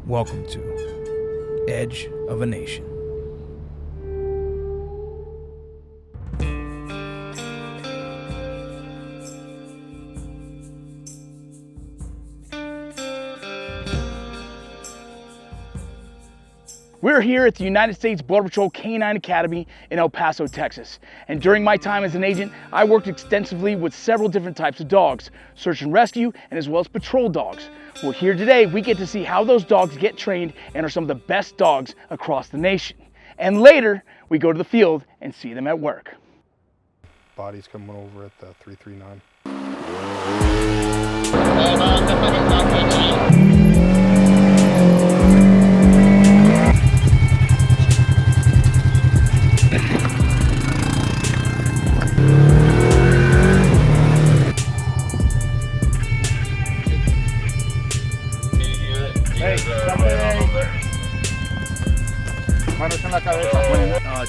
Welcome to Edge of a Nation. We're here at the United States Border Patrol Canine Academy in El Paso, Texas. And during my time as an agent, I worked extensively with several different types of dogs, search and rescue, and as well as patrol dogs. Well, here today, we get to see how those dogs get trained and are some of the best dogs across the nation. And later, we go to the field and see them at work. Body's coming over at the 339.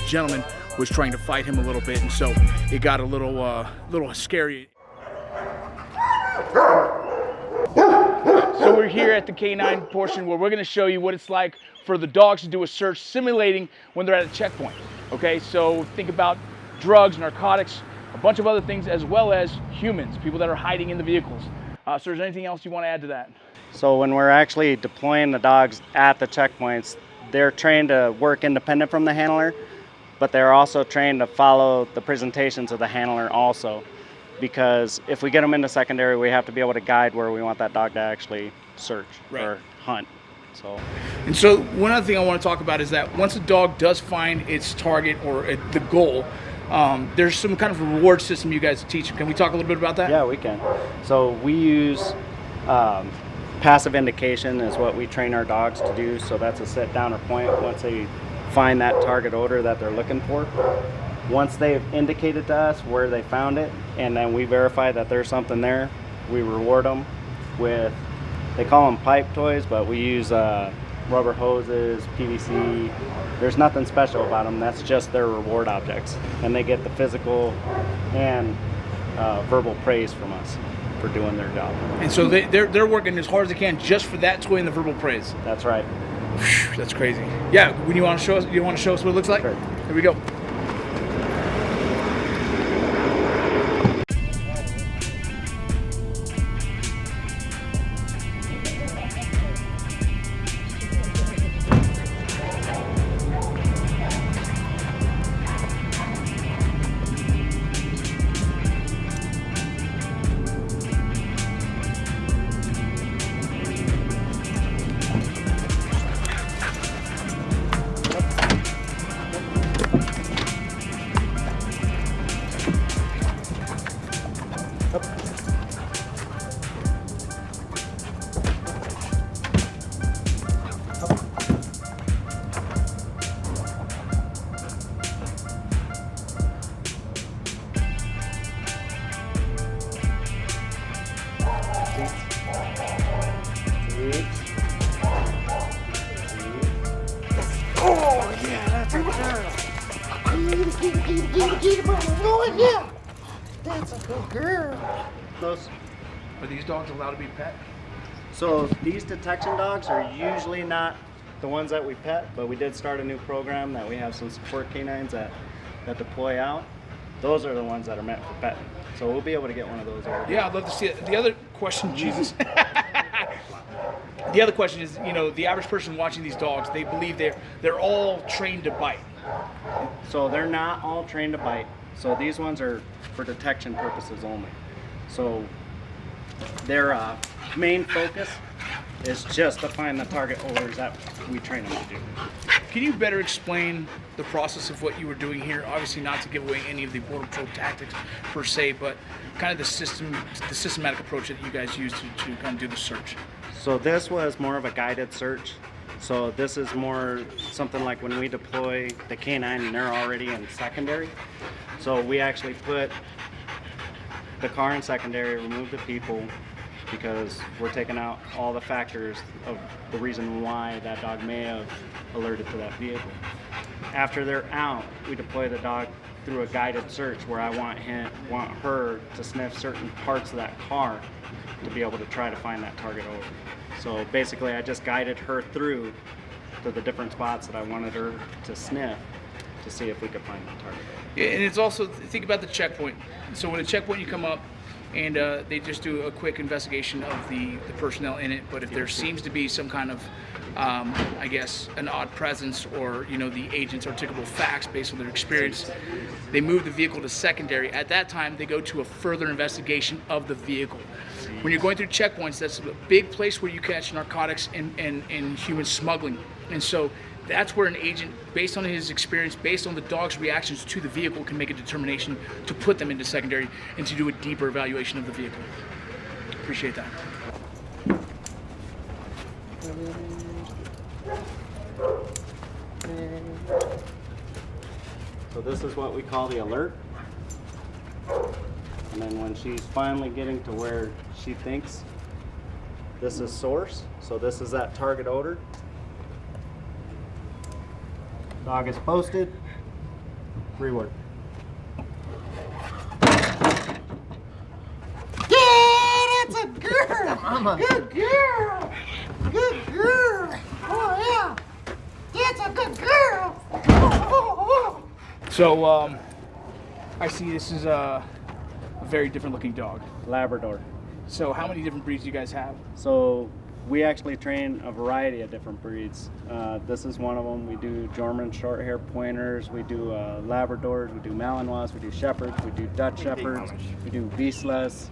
Gentleman was trying to fight him a little bit, and so it got a little scary. So we're here at the canine portion where we're going to show you what it's like for the dogs to do a search simulating when they're at a checkpoint. Okay, so think about drugs, narcotics, a bunch of other things, as well as humans, people that are hiding in the vehicles. So is there anything else you want to add to that? So when we're actually deploying the dogs at the checkpoints, they're trained to work independent from the handler, but they're also trained to follow the presentations of the handler also. Because if we get them into secondary, we have to be able to guide where we want that dog to actually search or hunt. And so one other thing I want to talk about is that once a dog does find its target or the goal, there's some kind of reward system you guys teach. Can we talk a little bit about that? Yeah, we can. So we use passive indication is what we train our dogs to do. So that's a sit down or point once they find that target odor that they're looking for. Once they've indicated to us where they found it, and then we verify that there's something there, we reward them with, they call them pipe toys, but we use rubber hoses, PVC. There's nothing special about them. That's just their reward objects. And they get the physical and verbal praise from us for doing their job. And so they're working as hard as they can just for that toy and the verbal praise. That's right. That's crazy. Yeah, when you want to show us what it looks like? Sure. Here we go. Oh yeah, that's a girl. Oh yeah, that's a good girl. Are these dogs allowed to be pet? So these detection dogs are usually not the ones that we pet, but we did start a new program that we have some support canines that deploy out. Those are the ones that are meant for petting. So we'll be able to get one of those over. Yeah, I'd love to see it. The other question, Jesus. The other question is, the average person watching these dogs, they believe they're all trained to bite. So they're not all trained to bite. So these ones are for detection purposes only. So their main focus is just to find the target odors that we train them to do. Can you better explain the process of what you were doing here? Obviously not to give away any of the Border Patrol tactics per se, but kind of the systematic approach that you guys use to kind of do the search. So this was more of a guided search. So this is more something like when we deploy the canine and they're already in secondary. So we actually put the car in secondary, remove the people, because we're taking out all the factors of the reason why that dog may have alerted to that vehicle. After they're out, we deploy the dog through a guided search where I want her to sniff certain parts of that car to be able to try to find that target odor. So basically I just guided her through to the different spots that I wanted her to sniff to see if we could find that target odor. Yeah, and it's also, think about the checkpoint. So when a checkpoint, you come up and they just do a quick investigation of the personnel in it. But if there seems to be some kind of, I guess, an odd presence, or the agent's articulable facts based on their experience, they move the vehicle to secondary. At that time, they go to a further investigation of the vehicle. When you're going through checkpoints, that's a big place where you catch narcotics and human smuggling. And so that's where an agent, based on his experience, based on the dog's reactions to the vehicle, can make a determination to put them into secondary and to do a deeper evaluation of the vehicle. Appreciate that. So this is what we call the alert. And then when she's finally getting to where she thinks this is source, so this is that target odor. Dog is posted. Reward. Yeah, that's a girl. Mama. Good girl. Good girl. Oh, yeah. That's a good girl. Oh. So I see this is a very different looking dog. Labrador. So how many different breeds do you guys have? So we actually train a variety of different breeds. This is one of them. We do German short hair pointers, we do Labradors, we do Malinois, we do Shepherds, we do Dutch Shepherds, we do Vizslas.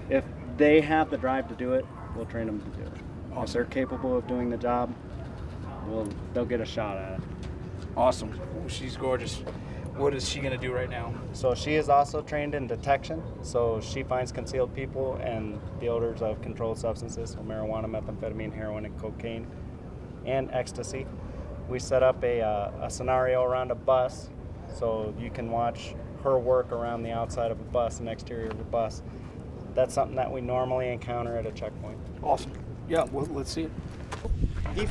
If they have the drive to do it, we'll train them to do it. Awesome. If they're capable of doing the job, they'll get a shot at it. Awesome. Ooh, she's gorgeous. What is she gonna do right now? So she is also trained in detection. So she finds concealed people and the odors of controlled substances, so marijuana, methamphetamine, heroin, and cocaine, and ecstasy. We set up a scenario around a bus, so you can watch her work around the outside of a bus, an exterior of a bus. That's something that we normally encounter at a checkpoint. Awesome. Yeah, well, let's see it. Good.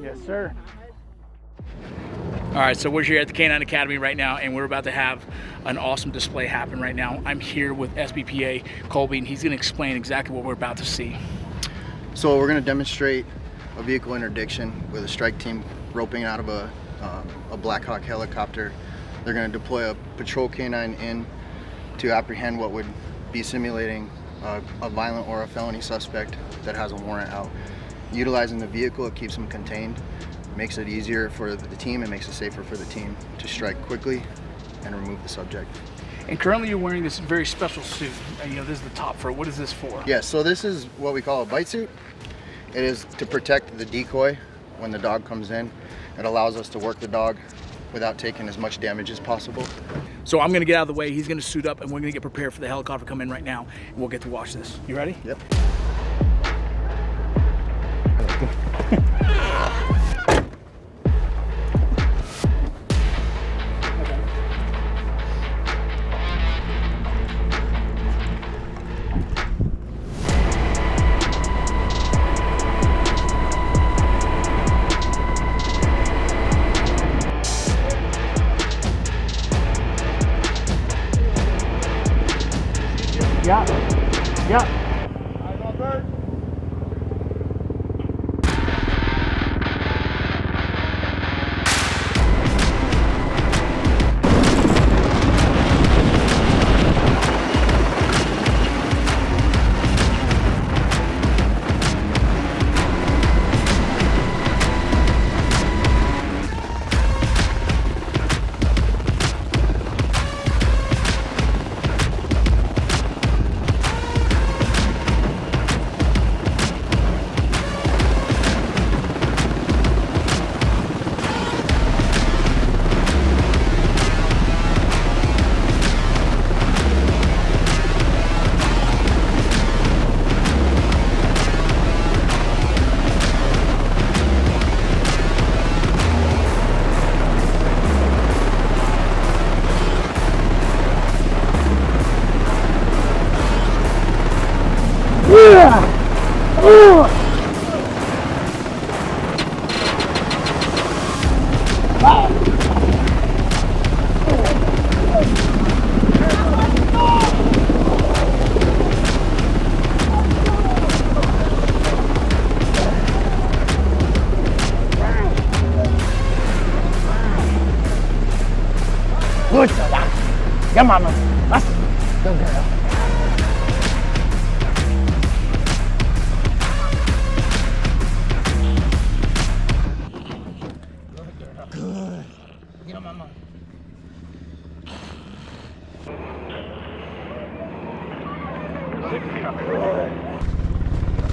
Yes, sir. All right, so we're here at the Canine Academy right now, and we're about to have an awesome display happen right now. I'm here with SBPA Colby, and he's going to explain exactly what we're about to see. So we're going to demonstrate a vehicle interdiction with a strike team roping out of a Black Hawk helicopter. They're going to deploy a patrol canine in to apprehend what would be simulating a violent or a felony suspect that has a warrant out. Utilizing the vehicle, it keeps them contained, makes it easier for the team, and makes it safer for the team to strike quickly and remove the subject. And currently you're wearing this very special suit. And, this is the top for it. What is this for? Yes, so this is what we call a bite suit. It is to protect the decoy when the dog comes in. It allows us to work the dog without taking as much damage as possible. So I'm going to get out of the way. He's going to suit up, and we're going to get prepared for the helicopter to come in right now, and we'll get to watch this. You ready? Yep. Yeah. Good girl. Yeah, mama. That's good girl. Good. Get on, mama.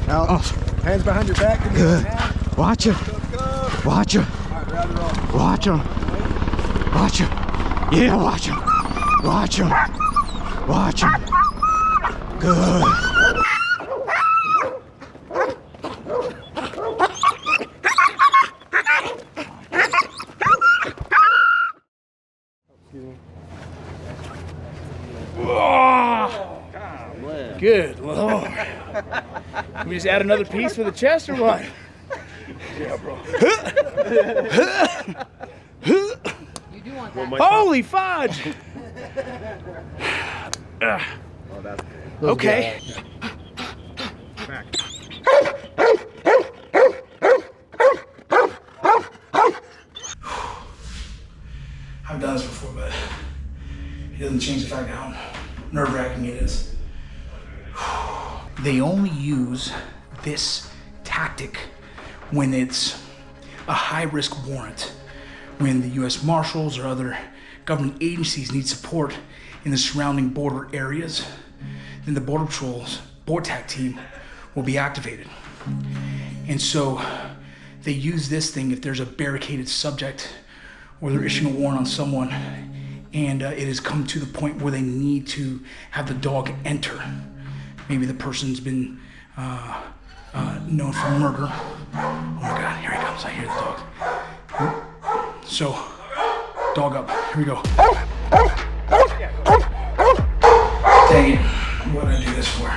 Now, hands behind your back. Good. Watch him. Watch him. Watch him. Watch him. Yeah, watch him. Watch him. Watch him. Good. Good Lord. Can we just add another piece for the chest or what? Yeah, bro. You do want that. Holy fudge! Okay. I've done this before, but it doesn't change the fact how nerve-wracking it is. They only use this tactic when it's a high-risk warrant, when the U.S. Marshals or other government agencies need support in the surrounding border areas, then the Border Patrol's BORTAC team will be activated. And so they use this thing if there's a barricaded subject or they're issuing a warrant on someone and it has come to the point where they need to have the dog enter. Maybe the person's been known for murder. Oh my God, here he comes, I hear the dog. So, dog up, here we go. Dang it, what did I do this for?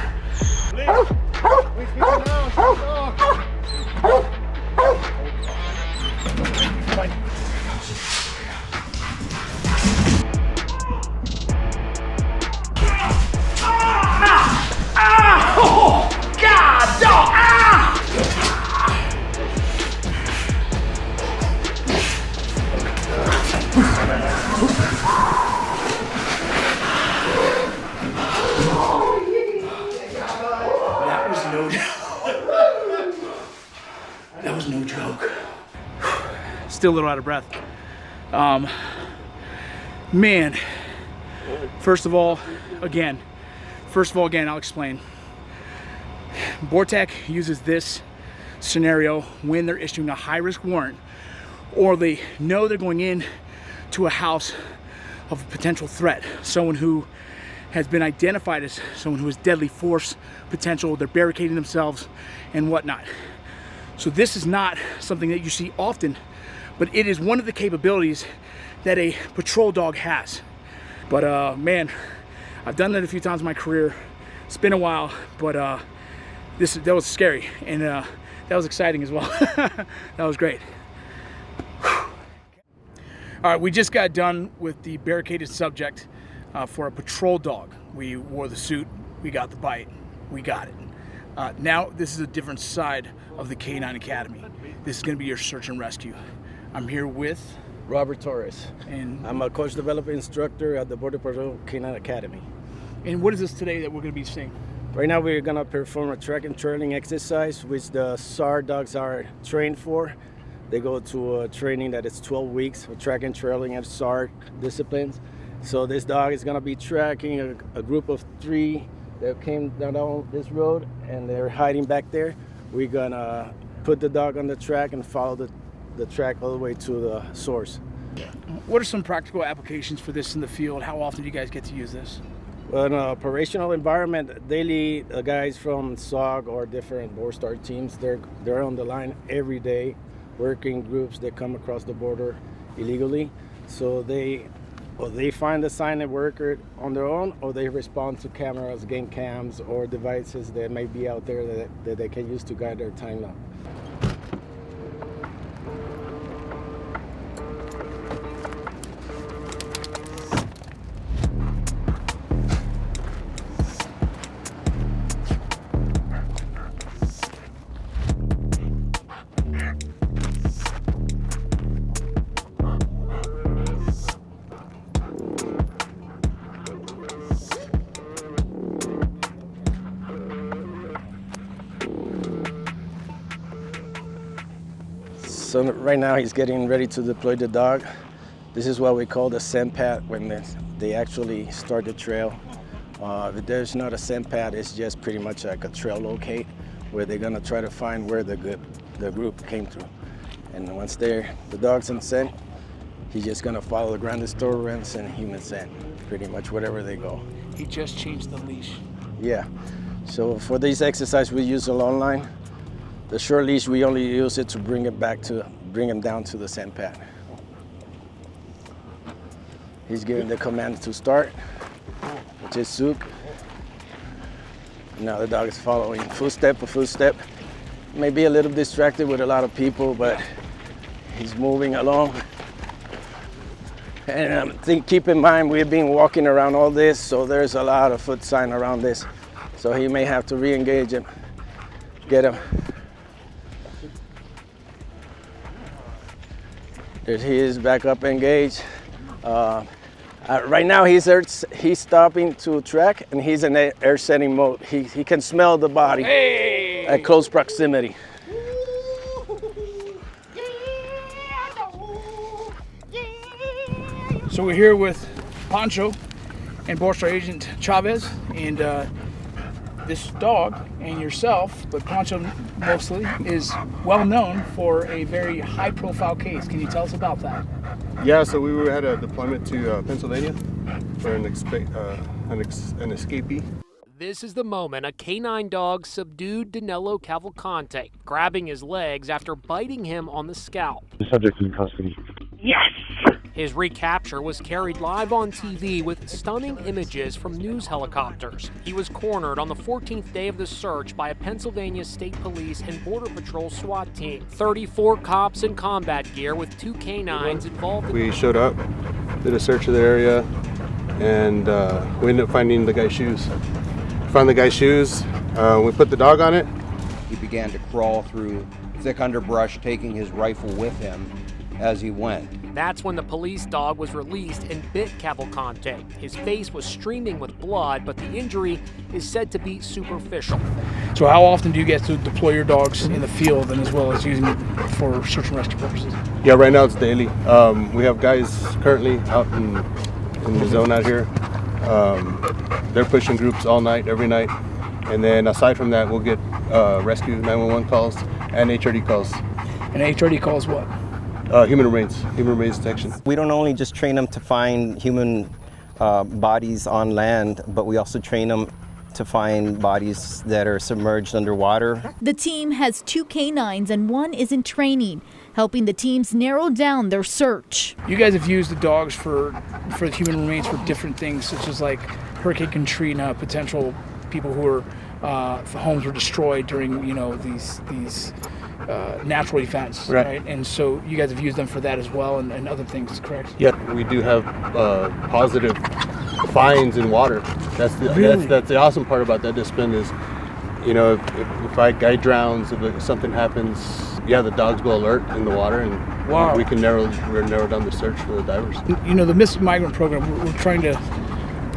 That was no joke. Still a little out of breath. Man, first of all, again, I'll explain. BORTAC uses this scenario when they're issuing a high-risk warrant or they know they're going in to a house of a potential threat, someone who has been identified as someone who has deadly force potential, they're barricading themselves and whatnot. So this is not something that you see often, but it is one of the capabilities that a patrol dog has. But man, I've done that a few times in my career. It's been a while, but that was scary and that was exciting as well. That was great. All right, we just got done with the barricaded subject for a patrol dog. We wore the suit, we got the bite, we got it. Now this is a different side of the Canine Academy. This is gonna be your search and rescue. I'm here with Robert Torres. and I'm a coach development instructor at the Border Patrol Canine Academy. what is this today that we're gonna be seeing? Right now we're gonna perform a track and trailing exercise, which the SAR dogs are trained for. They go to a training that is 12 weeks of track and trailing and SAR disciplines. So this dog is gonna be tracking a group of 3 that came down this road and they're hiding back there. We're gonna put the dog on the track and follow the track all the way to the source. What are some practical applications for this in the field? How often do you guys get to use this? Well, in an operational environment, daily guys from SOG or different Borstar teams, they're on the line every day, working groups that come across the border illegally. So they find the silent worker on their own, or they respond to cameras, game cams, or devices that may be out there that they can use to guide their timeline. So right now he's getting ready to deploy the dog. This is what we call the scent pad when they actually start the trail. If there's not a scent pad, it's just pretty much like a trail locate where they're gonna try to find where the group came through. And once the dog's in scent, he's just gonna follow the ground disturbance and human scent, pretty much wherever they go. He just changed the leash. Yeah, so for these exercises we use a long line. The short leash, we only use it to bring him down to the scent pad. He's giving the command to start, which is Zook. Now the dog is following footstep for footstep. May be a little distracted with a lot of people, but he's moving along. And keep in mind, we've been walking around all this, so there's a lot of foot sign around this. So he may have to re-engage him, get him. There he is, back up engaged. Right now he's stopping to track and he's in air setting mode. He can smell the body at close proximity. So we're here with Pancho and Border Patrol Agent Chavez, and this dog and yourself, but Pancho mostly, is well known for a very high profile case. Can you tell us about that? Yeah, so we had a deployment to Pennsylvania for an escapee. This is the moment a canine dog subdued Danilo Cavalcante, grabbing his legs after biting him on the scalp. The subject is in custody. Yes! His recapture was carried live on TV with stunning images from news helicopters. He was cornered on the 14th day of the search by a Pennsylvania State Police and Border Patrol SWAT team. 34 cops in combat gear with 2 canines involved. We showed up, did a search of the area, and we ended up finding the guy's shoes. Found the guy's shoes, we put the dog on it. He began to crawl through thick underbrush, taking his rifle with him as he went. That's when the police dog was released and bit Cavalcante. His face was streaming with blood, but the injury is said to be superficial. So how often do you get to deploy your dogs in the field and as well as using it for search and rescue purposes? Yeah, right now it's daily. We have guys currently out in the zone out here. They're pushing groups all night, every night. And then aside from that, we'll get rescue 911 calls and HRD calls. And HRD calls what? Human remains detection. We don't only just train them to find human bodies on land, but we also train them to find bodies that are submerged underwater. The team has 2 canines and 1 is in training, helping the teams narrow down their search. You guys have used the dogs for the human remains for different things, such as like Hurricane Katrina, potential people who are homes were destroyed during these natural events, right? And so you guys have used them for that as well, and other things, correct? Yeah, we do have positive finds in water. That's the awesome part about that discipline is, if a guy drowns, if something happens, the dogs will alert in the water, and we can narrow down the search for the divers. The Missing Migrant Program, we're trying to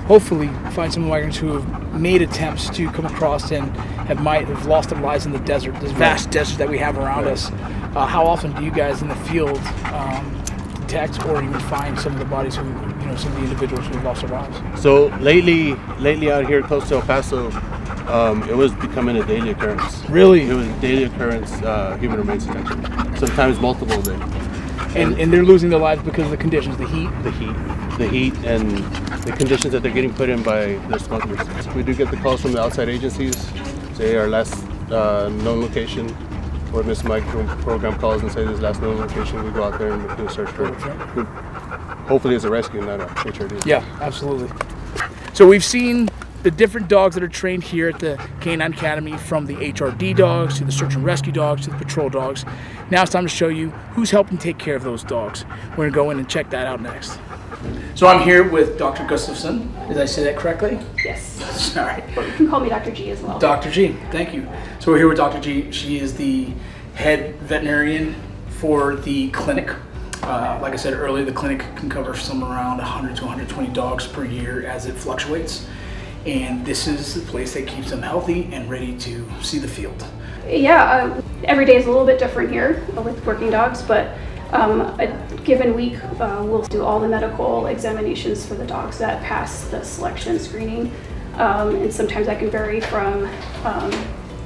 hopefully find some migrants who have made attempts to come across and might have lost their lives in the desert, this vast desert that we have around us. How often do you guys in the field detect or even find some of the bodies some of the individuals who have lost their lives? So lately out here close to El Paso, it was becoming a daily occurrence. Really? It was a daily occurrence, human remains detection. Sometimes multiple a day. And they're losing their lives because of the conditions, the heat, and the conditions that they're getting put in by their smugglers. We do get the calls from the outside agencies, say our last known location, or Missing Migrant Program calls and say this last known location. We go out there and do a search for it. Hopefully it's a rescue, not a HRD. Yeah, absolutely. So we've seen the different dogs that are trained here at the Canine Academy, from the HRD dogs to the search and rescue dogs to the patrol dogs. Now it's time to show you who's helping take care of those dogs. We're gonna go in and check that out next. So I'm here with Dr. Gustafson. Did I say that correctly? Yes. Sorry. You can call me Dr. G as well. Dr. G, thank you. So we're here with Dr. G. She is the head veterinarian for the clinic. Like I said earlier, the clinic can cover somewhere around 100 to 120 dogs per year as it fluctuates. And this is the place that keeps them healthy and ready to see the field. Yeah, every day is a little bit different here with working dogs, but a given week we'll do all the medical examinations for the dogs that pass the selection screening, and sometimes that can vary from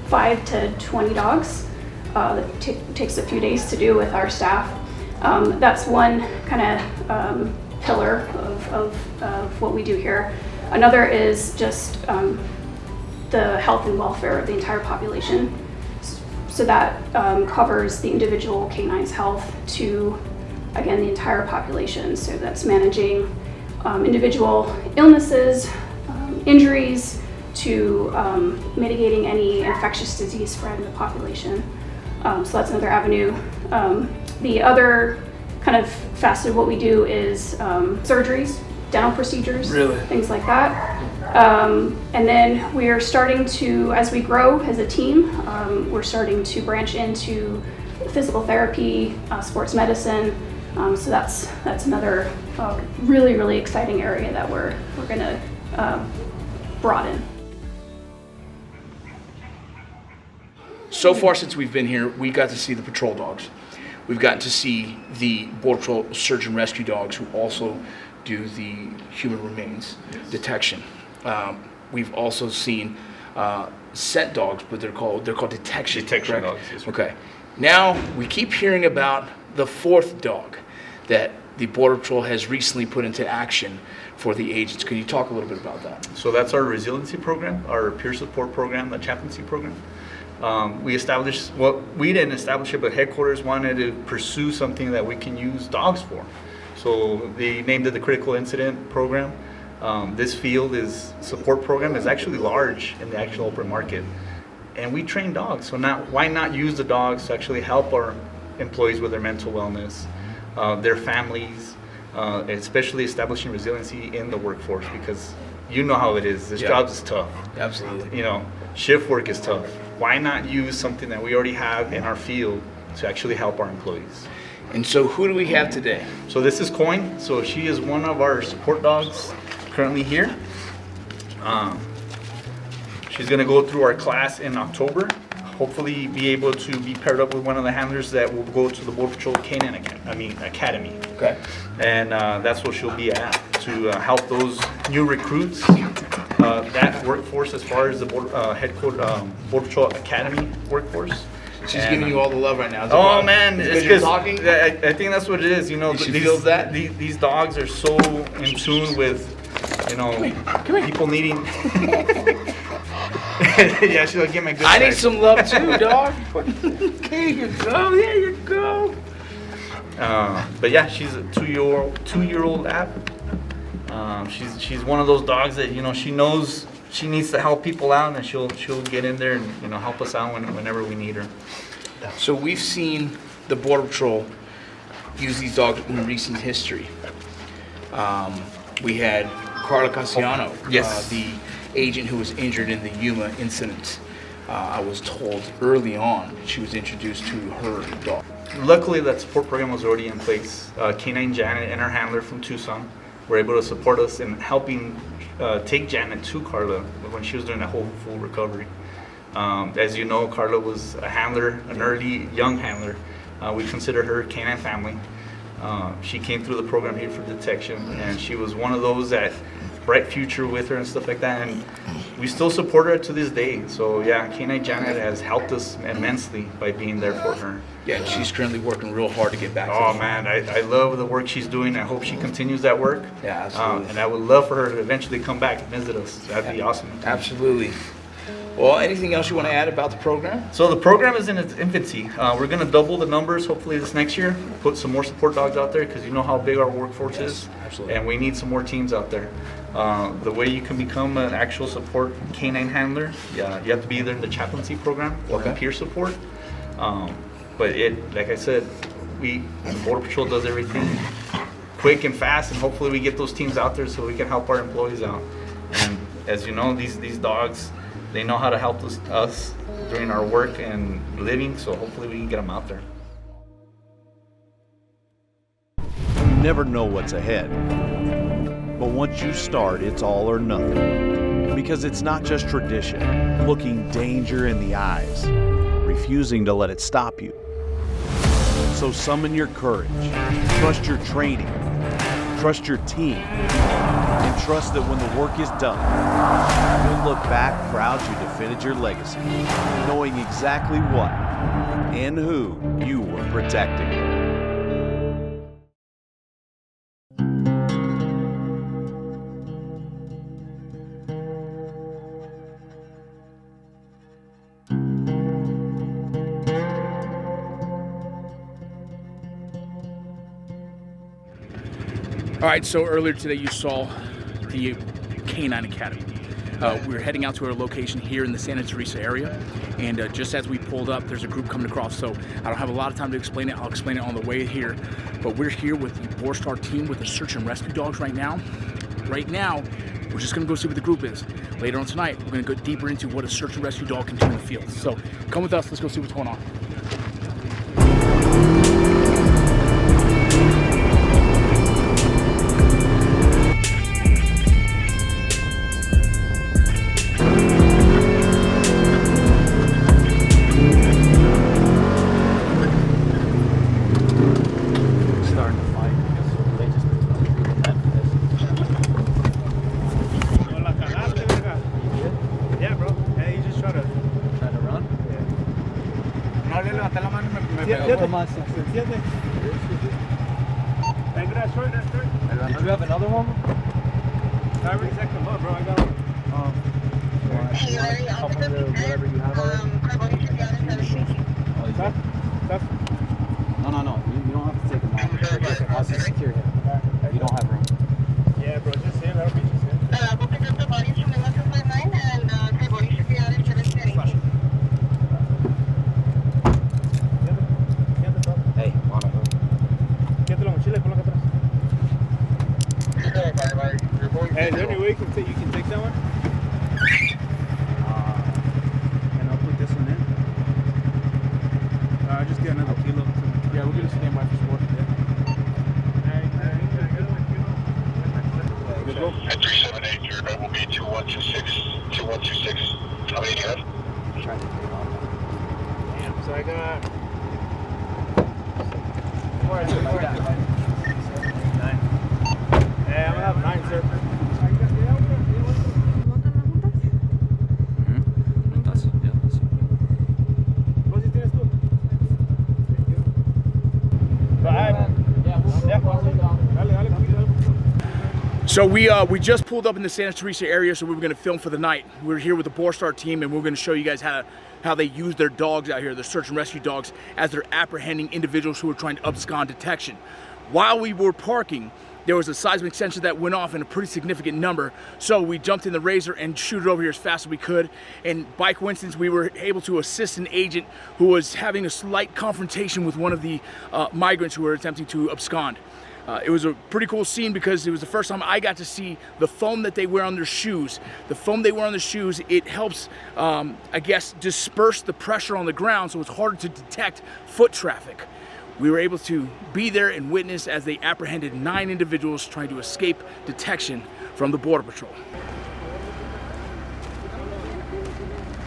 5 to 20 dogs. It takes a few days to do with our staff. That's one kind of pillar of what we do here. Another is just the health and welfare of the entire population. So that covers the individual canine's health to, again, the entire population. So that's managing individual illnesses, injuries, to mitigating any infectious disease spread in the population. So that's another avenue. The other kind of facet of what we do is surgeries, dental procedures, things like that. And then we are starting to, as we grow as a team, we're starting to branch into physical therapy, sports medicine. So that's another really, really exciting area that we're going to broaden. So far since we've been here, we got to see the patrol dogs. We've gotten to see the Border Patrol search and rescue dogs who also do the human remains detection. We've also seen scent dogs, but they're called detection dogs. Yes, okay. Now we keep hearing about the fourth dog that the Border Patrol has recently put into action for the agents. Can you talk a little bit about that? So that's our resiliency program, our peer support program, the chaplaincy program. We established, well, we didn't establish it, but headquarters wanted to pursue something that we can use dogs for. So they named it the critical incident program. This field is support program is actually large in the actual open market, and we train dogs. So now, why not use the dogs to actually help our employees with their mental wellness, their families, especially establishing resiliency in the workforce, because you know how it is. This job is tough. Absolutely. You know, shift work is tough. Why not use something that we already have in our field to actually help our employees? And so who do we have today? So this is Coin. So she is one of our support dogs currently here. She's gonna go through our class in October. Hopefully be able to be paired up with one of the handlers that will go to the Border Patrol Canine Academy. Okay. And that's what she'll be at, to help those new recruits, that workforce as far as the Border Patrol Academy workforce. She's giving you all the love right now. Oh man, it's because talking. I think that's what it is. You know, she feels that these dogs are so in tune with, you know, people needing. Yeah, she'll give me a good. I need some love too, dog. Okay, you go. There you go. But yeah, she's a two-year-old app. She's one of those dogs that, you know, she knows she needs to help people out, and she'll get in there and, you know, help us out whenever we need her. So we've seen the Border Patrol use these dogs in recent history. We had Carla Cassiano, the agent who was injured in the Yuma incident. I was told early on she was introduced to her dog. Luckily, that support program was already in place. Canine Janet and her handler from Tucson were able to support us in helping take Janet to Carla when she was doing a full recovery. As you know, Carla was a handler, an early young handler. We consider her canine family. She came through the program here for detection, and she was one of those that bright future with her and stuff like that, and we still support her to this day. So yeah, Canine Janet has helped us immensely by being there for her. Yeah, and she's currently working real hard to get back. Oh man, I love the work she's doing. I hope she continues that work. Yeah, absolutely. And I would love for her to eventually come back and visit us. That'd be awesome. Absolutely. Well, anything else you want to add about the program? So the program is in its infancy. We're going to double the numbers hopefully this next year. Put some more support dogs out there, because you know how big our workforce is. Absolutely. And we need some more teams out there. The way you can become an actual support canine handler, you have to be either in the chaplaincy program or in peer support. But like I said, Border Patrol does everything quick and fast, and hopefully we get those teams out there so we can help our employees out. And as you know, these dogs, they know how to help us during our work and living, so hopefully we can get them out there. You never know what's ahead, but once you start, it's all or nothing. Because it's not just tradition, looking danger in the eyes, refusing to let it stop you. So summon your courage, trust your training, trust your team, and trust that when the work is done, you'll look back proud you defended your legacy, knowing exactly what and who you were protecting. All right, so earlier today you saw the Canine Academy. We were heading out to our location here in the Santa Teresa area, and just as we pulled up, there's a group coming across, so I don't have a lot of time to explain it. I'll explain it on the way here, but we're here with the Borstar team with the search and rescue dogs right now. Right now, we're just gonna go see what the group is. Later on tonight, we're gonna go deeper into what a search and rescue dog can do in the field. So come with us, let's go see what's going on. Do you have another one? I already checked them up, bro. I got them. Whatever you have already. No. You don't have to take them out. I'll just secure him. You don't have room. Yeah, bro. Just him. That'll be just him. We'll pick up the bodies from the 159 and the body should be out in 7:30. Hey, mano. Quédalo mochila, ponlo acá atrás. Hey, is there any way you can take that one? And I'll put this one in. Just get another kilo. Yeah, we'll get a stand by for sport. At 378, your number will be 2126. 2126. How many do you have? Damn, so I got 9. Hey, I'm gonna have 9, sir. So we just pulled up in the Santa Teresa area, so we were going to film for the night. We're here with the Borstar team, and we're going to show you guys how they use their dogs out here, their search and rescue dogs, as they're apprehending individuals who are trying to abscond detection. While we were parking, there was a seismic sensor that went off in a pretty significant number, so we jumped in the Razor and shoot it over here as fast as we could. And by coincidence, we were able to assist an agent who was having a slight confrontation with one of the migrants who were attempting to abscond. It was a pretty cool scene because it was the first time I got to see the foam that they wear on their shoes. The foam they wear on the shoes, it helps, I guess, disperse the pressure on the ground, so it's harder to detect foot traffic. We were able to be there and witness as they apprehended 9 individuals trying to escape detection from the Border Patrol.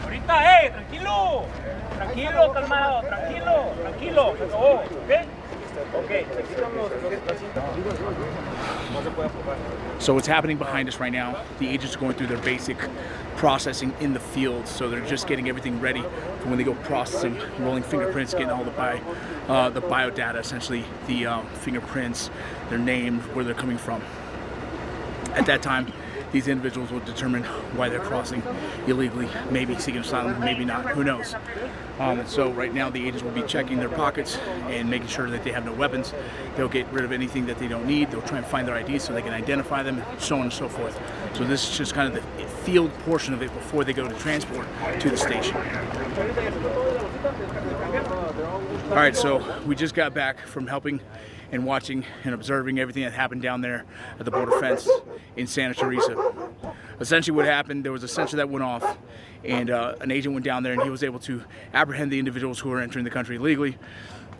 Ahorita, hey, tranquilo, tranquilo, calmado, tranquilo, okay? Okay. So what's happening behind us right now, the agents are going through their basic processing in the field, so they're just getting everything ready for when they go processing, rolling fingerprints, getting all the biodata, essentially the fingerprints, their name, where they're coming from. At that time, these individuals will determine why they're crossing illegally, maybe seeking asylum, maybe not, who knows. So right now the agents will be checking their pockets and making sure that they have no weapons. They'll get rid of anything that they don't need. They'll try and find their IDs so they can identify them, and so on and so forth. So this is just kind of the field portion of it before they go to transport to the station. All right, so we just got back from helping and watching and observing everything that happened down there at the border fence in Santa Teresa. Essentially what happened, there was a sensor that went off and an agent went down there and he was able to apprehend the individuals who were entering the country illegally.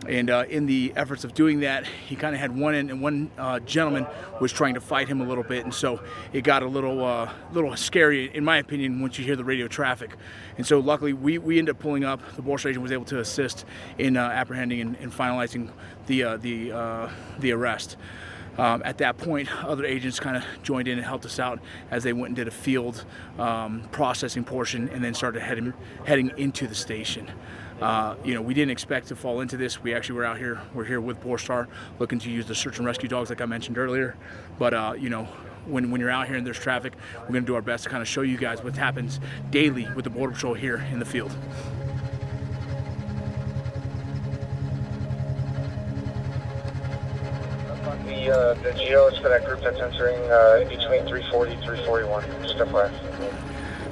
And in the efforts of doing that, he kind of had one gentleman was trying to fight him a little bit, and so it got a little scary, in my opinion, once you hear the radio traffic. And so luckily, we ended up pulling up. The border agent was able to assist in apprehending and finalizing the arrest. At that point, other agents kind of joined in and helped us out as they went and did a field processing portion, and then started heading into the station. We didn't expect to fall into this. We actually were out here. We're here with Borstar, looking to use the search and rescue dogs, like I mentioned earlier. But when you're out here and there's traffic, we're going to do our best to kind of show you guys what happens daily with the Border Patrol here in the field. The geos for that group that's entering between 340 and 341. Just FYI.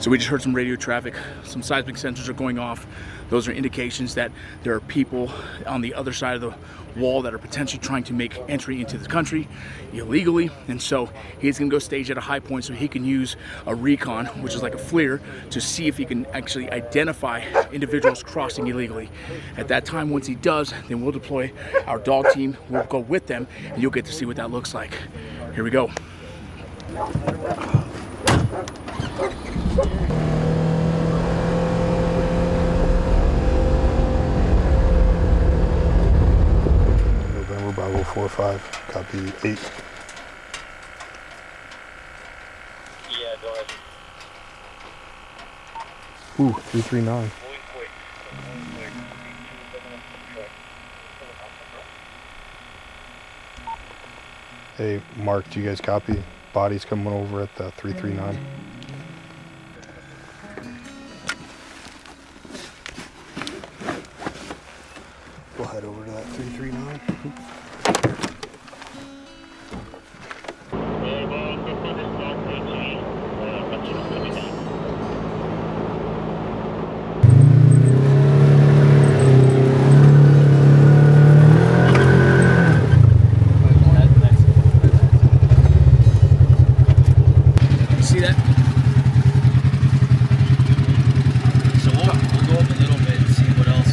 So we just heard some radio traffic. Some seismic sensors are going off. Those are indications that there are people on the other side of the wall that are potentially trying to make entry into the country illegally. And so he's going to go stage at a high point so he can use a recon, which is like a FLIR, to see if he can actually identify individuals crossing illegally. At that time, once he does, then we'll deploy our dog team. We'll go with them, and you'll get to see what that looks like. Here we go. November Bravo 45, copy 8. Yeah, go ahead. Ooh, 339. Hey, Mark, do you guys copy? Bodies coming over at the 339. We'll head over to that 339. See that? So we'll go up a little bit and see what else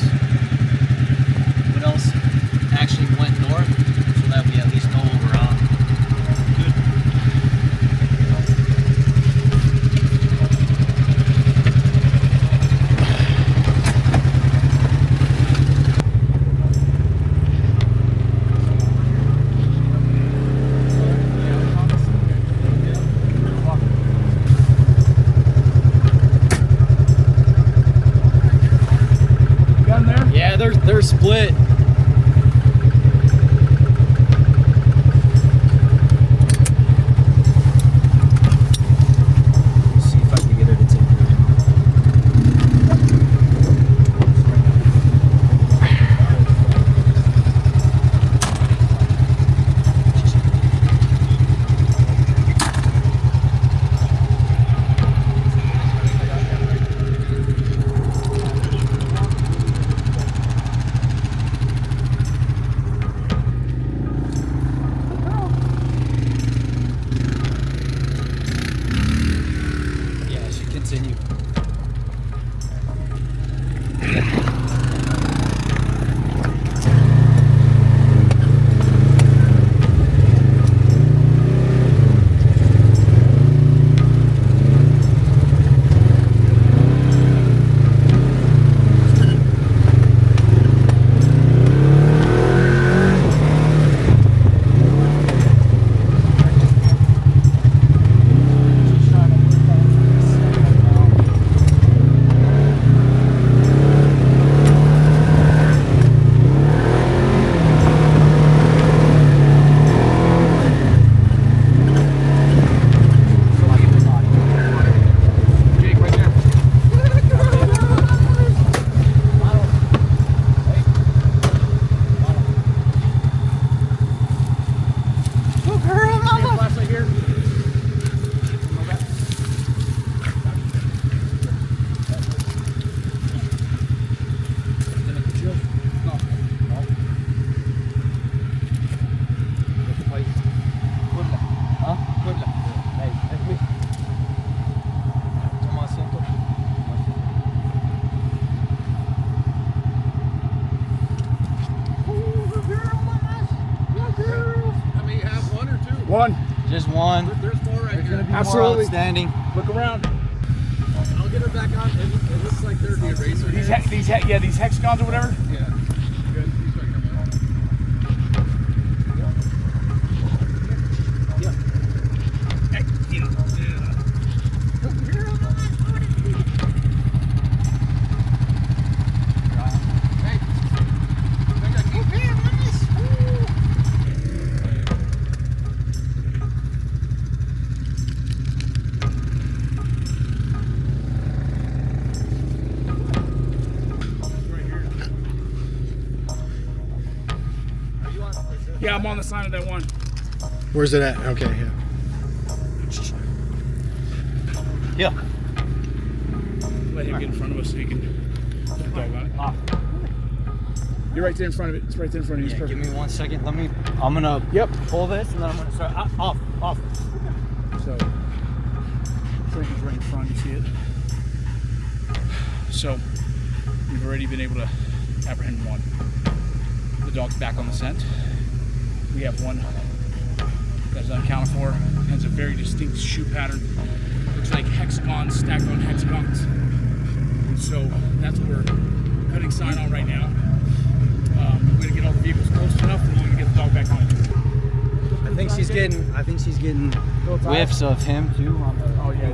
actually went north, so that we at least know what we're on. Good. Got 'em there? Yeah, they're split. One. Just one. There's more right here. Absolutely. Standing. Look around. I'll get her back on. It looks like they're the eraser. These hexagons or whatever. Yeah. Yeah, I'm on the sign of that one. Where's it at? Okay, yeah. Yeah. Let him get in front of us so he can put the dog on it. You're right there in front of it. It's right there in front of you. Yeah, give me 1 second. I'm gonna pull this and then I'm gonna start off. So Frankie's right in front, you see it. So we've already been able to apprehend one. The dog's back on the scent. We have one that's unaccounted for. Has a very distinct shoe pattern. Looks like hexagons stacked on hexagons. And so that's what we're cutting sign on right now. We're gonna get all the vehicles close enough and we're gonna get the dog back on it. I think she's getting whiffs of him too. Oh yeah.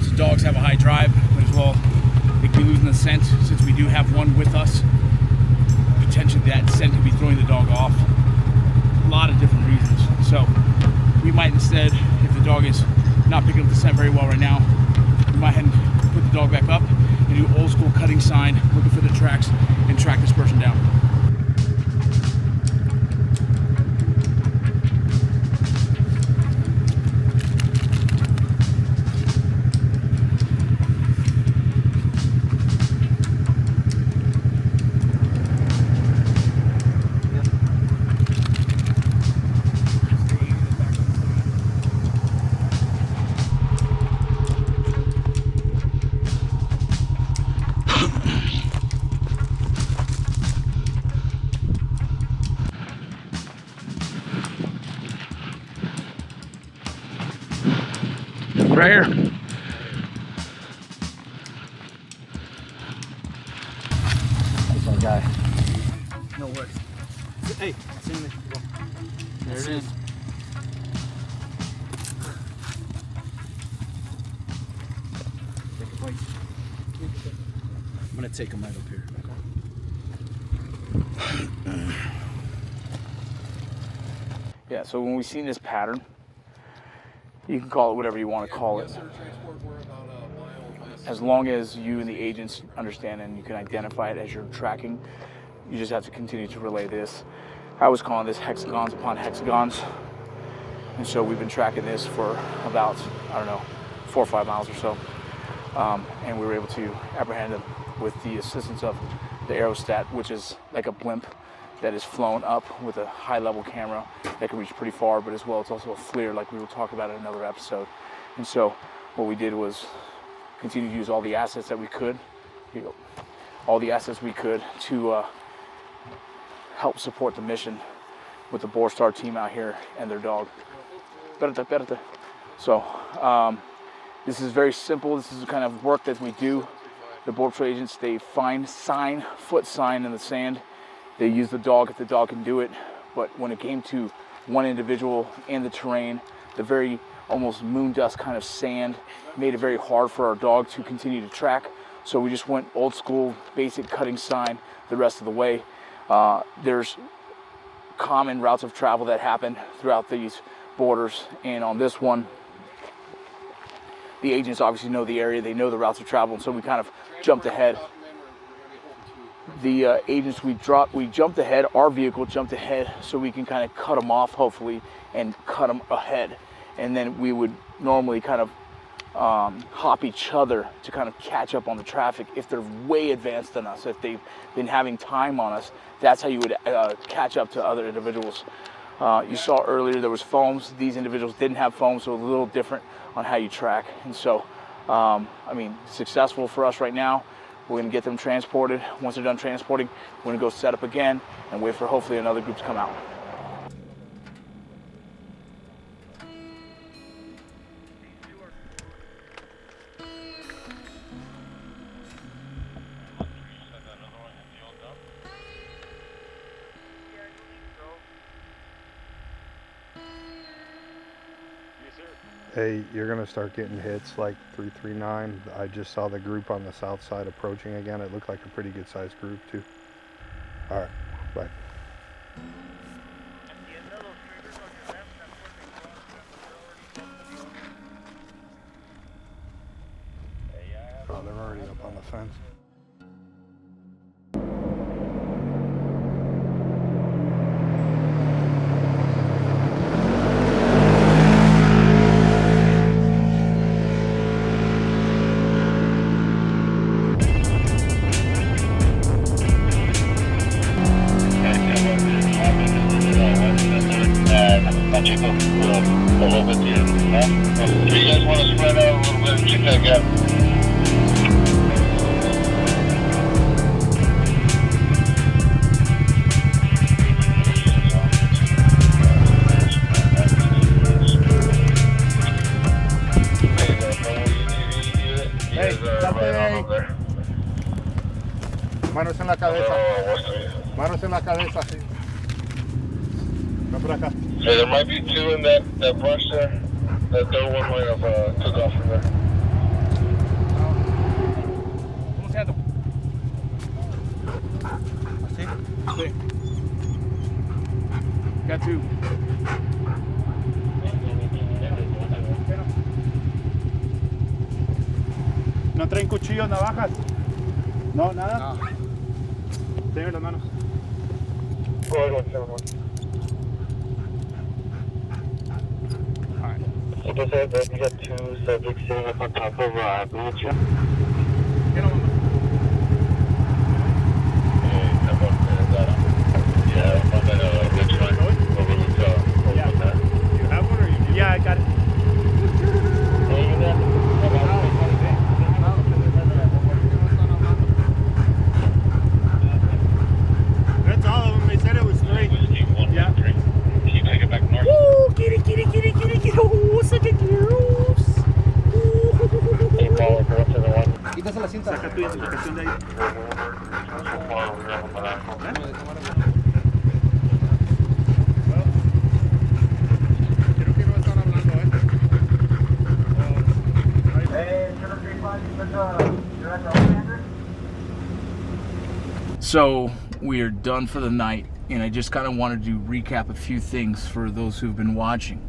So dogs have a high drive, but as well they could be losing the scent since we do have one with us. Potentially that scent could be throwing the dog off. A lot of different reasons. So we might instead, if the dog is not picking up the scent very well right now, we might head and put the dog back up and do old school cutting sign, looking for the tracks, and track this person down. Right here. This one guy. No worries. Hey, see me. There it is. I'm gonna take him right up here. Yeah, so when we seen this pattern, you can call it whatever you want to call it. As long as you and the agents understand and you can identify it as you're tracking, you just have to continue to relay this. I was calling this hexagons upon hexagons. And so we've been tracking this for about, 4 or 5 miles or so. And we were able to apprehend them with the assistance of the aerostat, which is like a blimp that is flown up with a high-level camera that can reach pretty far, but as well it's also a FLIR like we were talking about in another episode. And so what we did was continue to use all the assets that we could, all the assets we could to help support the mission with the Borstar team out here and their dog. So this is very simple. This is the kind of work that we do. The Border Patrol agents, they find sign, foot sign in the sand. They use the dog if the dog can do it. But when it came to one individual and the terrain, the very almost moon dust kind of sand made it very hard for our dog to continue to track. So we just went old school, basic cutting sign the rest of the way. There's common routes of travel that happen throughout these borders. And on this one, the agents obviously know the area, they know the routes of travel, and so we kind of jumped ahead. The agents, we jumped ahead, our vehicle jumped ahead so we can kind of cut them off, hopefully, and cut them ahead. And then we would normally kind of hop each other to kind of catch up on the traffic. If they're way advanced than us, if they've been having time on us, that's how you would catch up to other individuals. You saw earlier there was foams. These individuals didn't have foams, so a little different on how you track. And so, successful for us right now. We're gonna get them transported. Once they're done transporting, we're gonna go set up again and wait for hopefully another group to come out. Hey, you're gonna start getting hits like 339. I just saw the group on the south side approaching again. It looked like a pretty good sized group too. All right, bye. Oh, they're already up on the fence. Manos en la cabeza. Manos en la cabeza. Ven por acá. So there might be two in that brush there. That third one might have took off from there. ¿Cómo se anda? ¿Así? Sí. Got two. ¿No traen cuchillos, navajas? No, nada. No. Denme las manos. Go ahead, 171. Like I said, we got two subjects sitting up on top of apprehension. Yeah, I got it. That's all of them. They said it was three. Yeah. Can you take it back north? Ooh, kitty, kitty, kitty, kitty, kitty. Oh, such a girls. Quítase la cinta. Saca tu identificación de ahí. Creo que no están hablando, So we are done for the night, and I just kind of wanted to recap a few things for those who've been watching.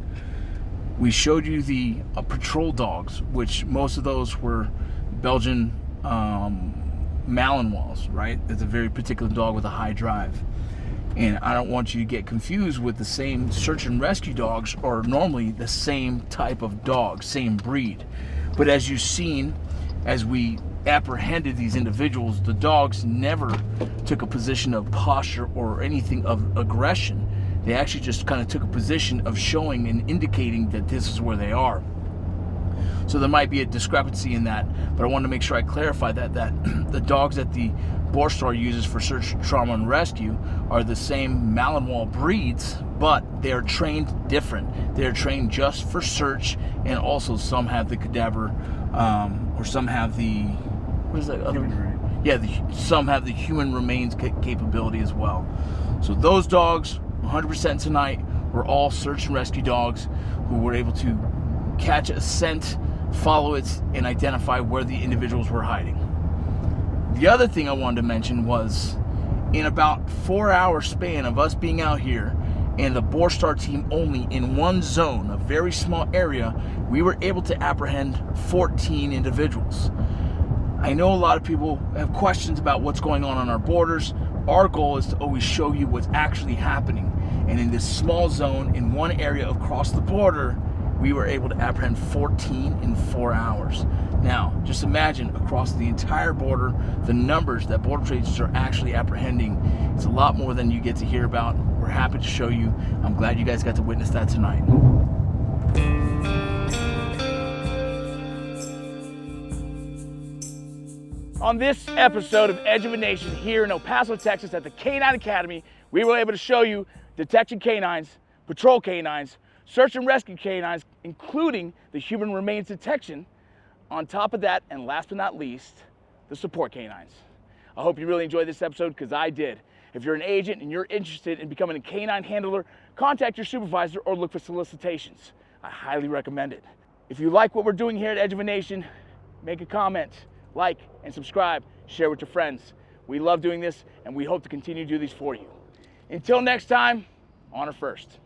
We showed you the patrol dogs, which most of those were Belgian Malinois, right? It's a very particular dog with a high drive. And I don't want you to get confused with the same search and rescue dogs, or normally the same type of dog, same breed. But as you've seen, as we apprehended these individuals, the dogs never took a position of posture or anything of aggression. They actually just kind of took a position of showing and indicating that this is where they are. So there might be a discrepancy in that, but I wanted to make sure I clarify that the dogs that the Borstar uses for search, trauma, and rescue are the same Malinois breeds, but they're trained different. They're trained just for search, and also some have the cadaver, or some have the, what is that other? Yeah, some have the human remains capability as well. So those dogs, 100% tonight, were all search and rescue dogs who were able to catch a scent, follow it, and identify where the individuals were hiding. The other thing I wanted to mention was, in about 4-hour span of us being out here and the Borstar team only in one zone, a very small area, we were able to apprehend 14 individuals. I know a lot of people have questions about what's going on our borders. Our goal is to always show you what's actually happening. And in this small zone, in one area across the border, we were able to apprehend 14 in 4 hours. Now, just imagine across the entire border, the numbers that Border Patrol agents are actually apprehending. It's a lot more than you get to hear about. We're happy to show you. I'm glad you guys got to witness that tonight. On this episode of Edge of a Nation here in El Paso, Texas at the Canine Academy, we were able to show you detection canines, patrol canines, search and rescue canines, including the human remains detection. On top of that, and last but not least, the support canines. I hope you really enjoyed this episode, because I did. If you're an agent and you're interested in becoming a canine handler, contact your supervisor or look for solicitations. I highly recommend it. If you like what we're doing here at Edge of a Nation, make a comment, like, and subscribe, share with your friends. We love doing this, and we hope to continue to do these for you. Until next time, honor first.